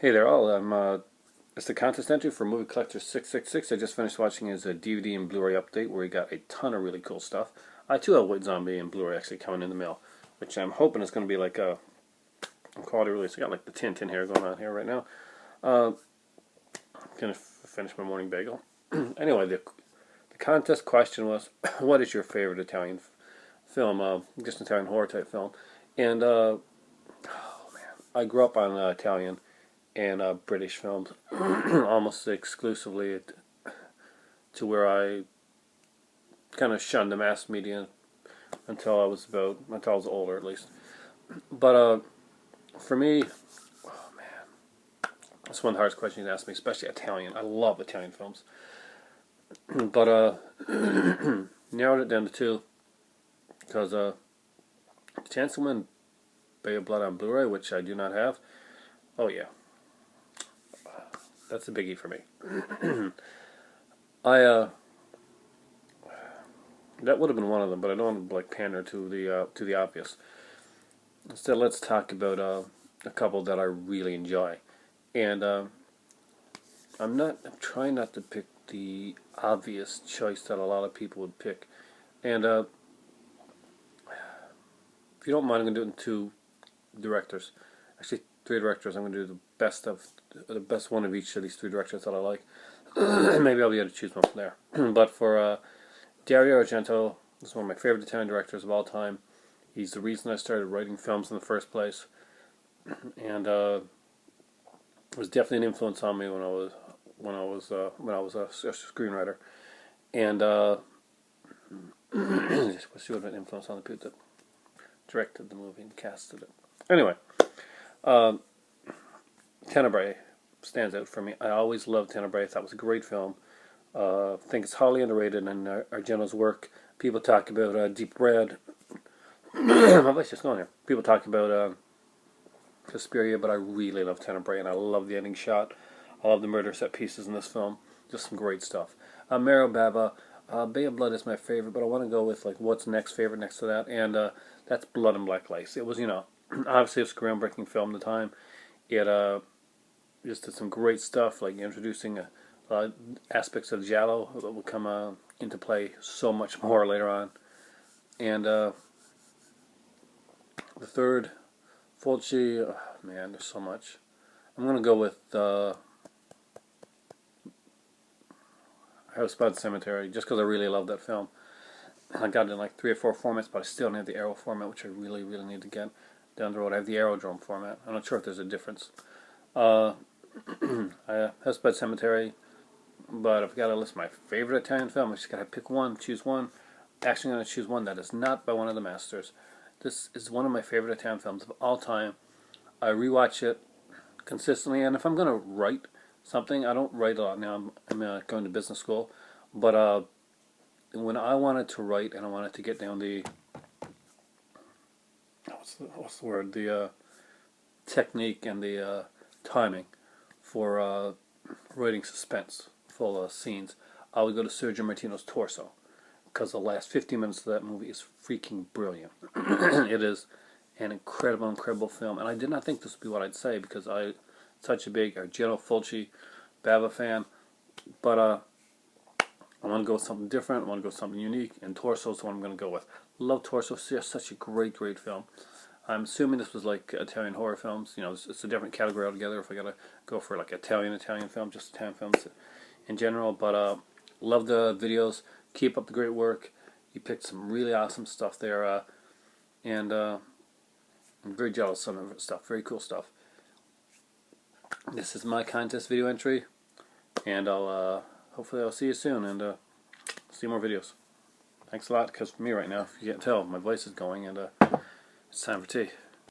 Hey there all, it's the contest entry for Moviecollector666. I just finished watching his DVD and Blu-ray update where he got a ton of really cool stuff. I too have White Zombie and Blu-ray actually coming in the mail, which I'm hoping is going to be like a quality release. I got like the Tintin hair going on here right now. Gonna finish my morning bagel. Anyway, the contest question was, what is your favorite Italian film? Just an Italian horror type film. And oh man, I grew up on Italian and British films almost exclusively to where I kind of shunned the mass media until I was older at least. But for me, oh man, that's one of the hardest questions you ask me, especially Italian. I love Italian films. But narrowed it down to two because the chance to win Bay of Blood on Blu-ray, which I do not have, oh yeah, that's a biggie for me. That would have been one of them, but I don't want to like pander to the obvious. Instead, let's talk about a couple that I really enjoy, and I'm trying not to pick the obvious choice that a lot of people would pick, and if you don't mind, I'm going to do it in two directors. Actually, three directors. I'm going to do the best one of each of these three directors that I like. Maybe I'll be able to choose one from there. But for Dario Argento, this is one of my favorite Italian directors of all time. He's the reason I started writing films in the first place, and was definitely an influence on me when I was a screenwriter. And let's see what an influence on the people that directed the movie and casted it. Anyway, Tenebrae stands out for me. I always loved Tenebrae. I thought it was a great film. I think it's highly underrated in Argento's work. People talk about Deep Red. My voice just going here. People talk about Suspiria, but I really love Tenebrae, and I love the ending shot. I love the murder set pieces in this film. Just some great stuff. Mero Bava, Bay of Blood is my favorite, but I want to go with like what's next favorite next to that, and that's Blood and Black Lace. It was, obviously it's a groundbreaking film at the time. It just did some great stuff, like introducing aspects of giallo that will come into play so much more later on. And the third, Fulci, oh, man, there's so much. I'm going to go with House by the Cemetery, just because I really love that film. I got it in like 3 or 4 formats, but I still don't have the Arrow format, which I really, really need to get down the road. I have the Aerodrome format. I'm not sure if there's a difference. House by the Cemetery, but if I got to list my favorite Italian film, I just got to pick one, choose one. Actually, I'm going to choose one that is not by one of the masters. This is one of my favorite Italian films of all time. I rewatch it consistently, and if I'm going to write something, I don't write a lot now. I'm going to business school, but when I wanted to write and I wanted to get down the what's the word, the technique and the timing for writing suspense full scenes, I would go to Sergio Martino's Torso, because the last 15 minutes of that movie is freaking brilliant. It is an incredible film, and I did not think this would be what I'd say, because I'm such a big Argento, Fulci, Bava fan, but I want to go with something different. I want to go with something unique, and Torso is the one I'm going to go with. Love Torso. It's just such a great film. I'm assuming this was like Italian horror films. It's a different category altogether if I got to go for like Italian film, just Italian films in general. But love the videos. Keep up the great work. You picked some really awesome stuff there, and I'm very jealous of some of it stuff. Very cool stuff. This is my contest video entry, and hopefully I'll see you soon and see more videos. Thanks a lot, because for me right now, if you can't tell, my voice is going, and it's time for tea.